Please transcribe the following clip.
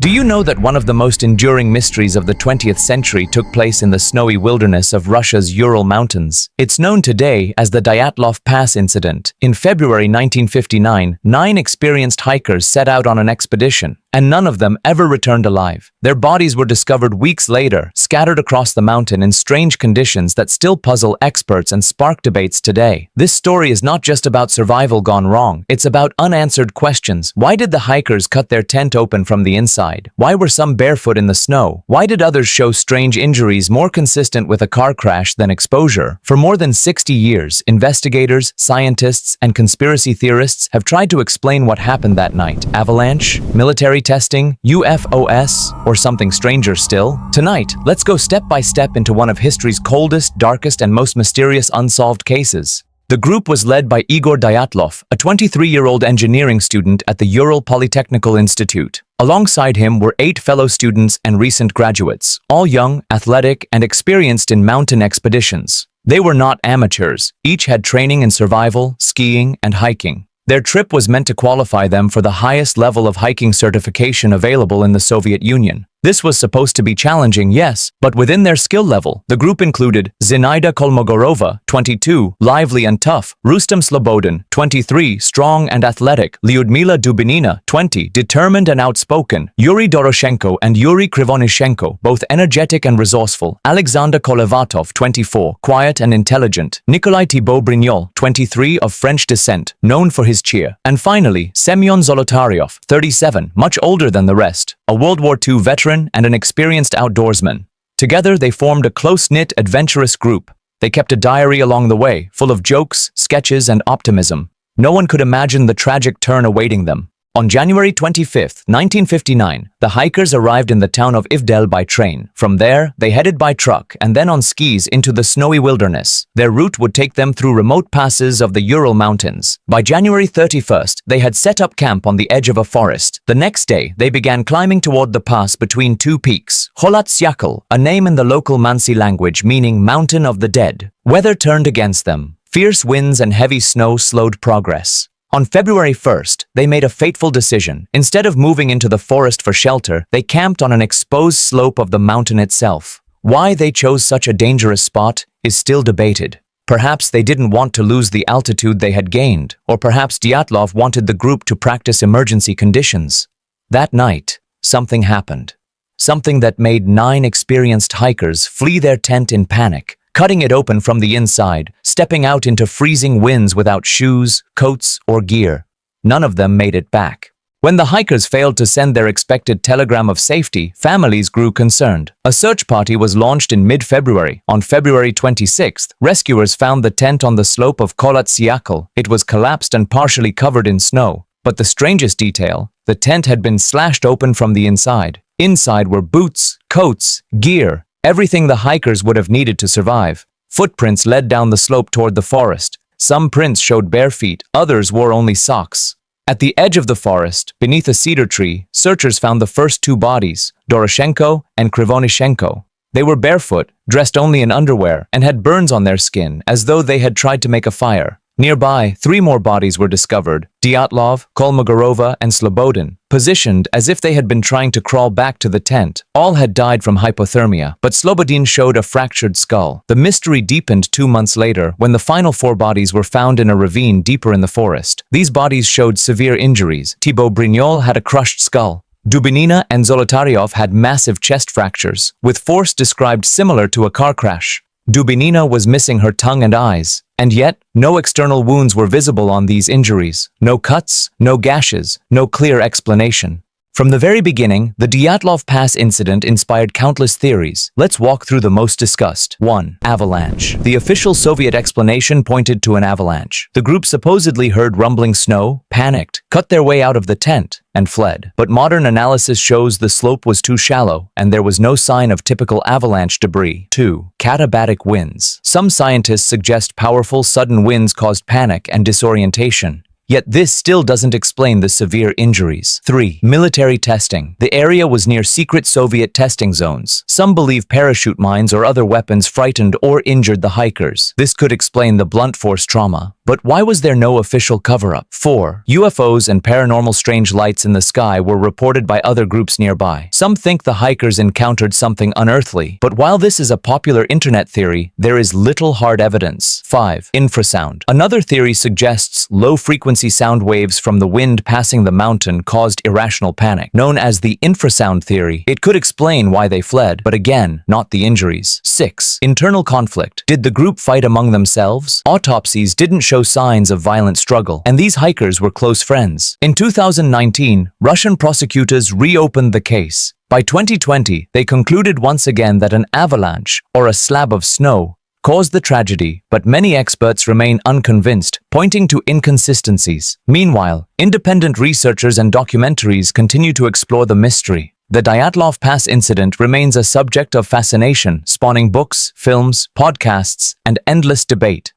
Do you know that one of the most enduring mysteries of the 20th century took place in the snowy wilderness of Russia's Ural Mountains? It's known today as the Dyatlov Pass incident. In February 1959, 9 experienced hikers set out on an expedition, and none of them ever returned alive. Their bodies were discovered weeks later, scattered across the mountain in strange conditions that still puzzle experts and spark debates today. This story is not just about survival gone wrong, it's about unanswered questions. Why did the hikers cut their tent open from the inside? Why were some barefoot in the snow? Why did others show strange injuries more consistent with a car crash than exposure? For more than 60 years, investigators, scientists, and conspiracy theorists have tried to explain what happened that night. Avalanche? Military testing? UFOs? Or something stranger still? Tonight, let's go step by step into one of history's coldest, darkest, and most mysterious unsolved cases. The group was led by Igor Dyatlov, a 23-year-old engineering student at the Ural Polytechnical Institute. Alongside him were 8 fellow students and recent graduates, all young, athletic, and experienced in mountain expeditions. They were not amateurs. Each had training in survival, skiing, and hiking. Their trip was meant to qualify them for the highest level of hiking certification available in the Soviet Union. This was supposed to be challenging, yes, but within their skill level. The group included Zinaida Kolmogorova, 22, lively and tough; Rustem Slobodin, 23, strong and athletic; Lyudmila Dubinina, 20, determined and outspoken; Yuri Doroshenko and Yuri Krivonishenko, both energetic and resourceful; Alexander Kolevatov, 24, quiet and intelligent; Nikolai Thibault Brignol, 23, of French descent, known for his cheer; and finally, Semyon Zolotaryov, 37, much older than the rest, a World War II veteran and an experienced outdoorsman. Together, they formed a close-knit, adventurous group. They kept a diary along the way, full of jokes, sketches, and optimism. No one could imagine the tragic turn awaiting them. On January 25, 1959, the hikers arrived in the town of Ivdel by train. From there, they headed by truck and then on skis into the snowy wilderness. Their route would take them through remote passes of the Ural Mountains. By January 31st, they had set up camp on the edge of a forest. The next day, they began climbing toward the pass between 2 peaks. Kholat Syakhl, a name in the local Mansi language meaning Mountain of the Dead. Weather turned against them. Fierce winds and heavy snow slowed progress. On February 1st, they made a fateful decision. Instead of moving into the forest for shelter, they camped on an exposed slope of the mountain itself. Why they chose such a dangerous spot is still debated. Perhaps they didn't want to lose the altitude they had gained, or perhaps Dyatlov wanted the group to practice emergency conditions. That night, something happened. Something that made 9 experienced hikers flee their tent in panic, cutting it open from the inside, stepping out into freezing winds without shoes, coats, or gear. None of them made it back. When the hikers failed to send their expected telegram of safety, families grew concerned. A search party was launched in mid-February. On February 26th, rescuers found the tent on the slope of Kholat Syakhl. It was collapsed and partially covered in snow. But the strangest detail, the tent had been slashed open from the inside. Inside were boots, coats, gear, everything the hikers would have needed to survive. Footprints led down the slope toward the forest. Some prints showed bare feet, others wore only socks. At the edge of the forest, beneath a cedar tree, searchers found the first 2 bodies, Doroshenko and Krivonishenko. They were barefoot, dressed only in underwear, and had burns on their skin, as though they had tried to make a fire. Nearby, 3 more bodies were discovered: Dyatlov, Kolmogorova, and Slobodin, positioned as if they had been trying to crawl back to the tent. All had died from hypothermia, but Slobodin showed a fractured skull. The mystery deepened 2 months later when the final 4 bodies were found in a ravine deeper in the forest. These bodies showed severe injuries. Thibault Brignol had a crushed skull. Dubinina and Zolotaryov had massive chest fractures, with force described similar to a car crash. Dubinina was missing her tongue and eyes, and yet no external wounds were visible on these injuries. No cuts, no gashes, no clear explanation. From the very beginning, the Dyatlov Pass incident inspired countless theories. Let's walk through the most discussed. 1. Avalanche. The official Soviet explanation pointed to an avalanche. The group supposedly heard rumbling snow, panicked, cut their way out of the tent, and fled. But modern analysis shows the slope was too shallow, and there was no sign of typical avalanche debris. 2. Katabatic winds. Some scientists suggest powerful, sudden winds caused panic and disorientation. Yet this still doesn't explain the severe injuries. 3. Military testing. The area was near secret Soviet testing zones. Some believe parachute mines or other weapons frightened or injured the hikers. This could explain the blunt force trauma. But why was there no official cover-up? 4. UFOs and paranormal strange lights in the sky were reported by other groups nearby. Some think the hikers encountered something unearthly, but while this is a popular internet theory, there is little hard evidence. 5. Infrasound. Another theory suggests low-frequency sound waves from the wind passing the mountain caused irrational panic. Known as the infrasound theory, it could explain why they fled, but again, not the injuries. 6. Internal conflict. Did the group fight among themselves? Autopsies didn't show signs of violent struggle, and these hikers were close friends. In 2019, Russian prosecutors reopened the case. By 2020, they concluded once again that an avalanche, or a slab of snow, caused the tragedy, but many experts remain unconvinced, pointing to inconsistencies. Meanwhile, independent researchers and documentaries continue to explore the mystery. The Dyatlov Pass incident remains a subject of fascination, spawning books, films, podcasts, and endless debate.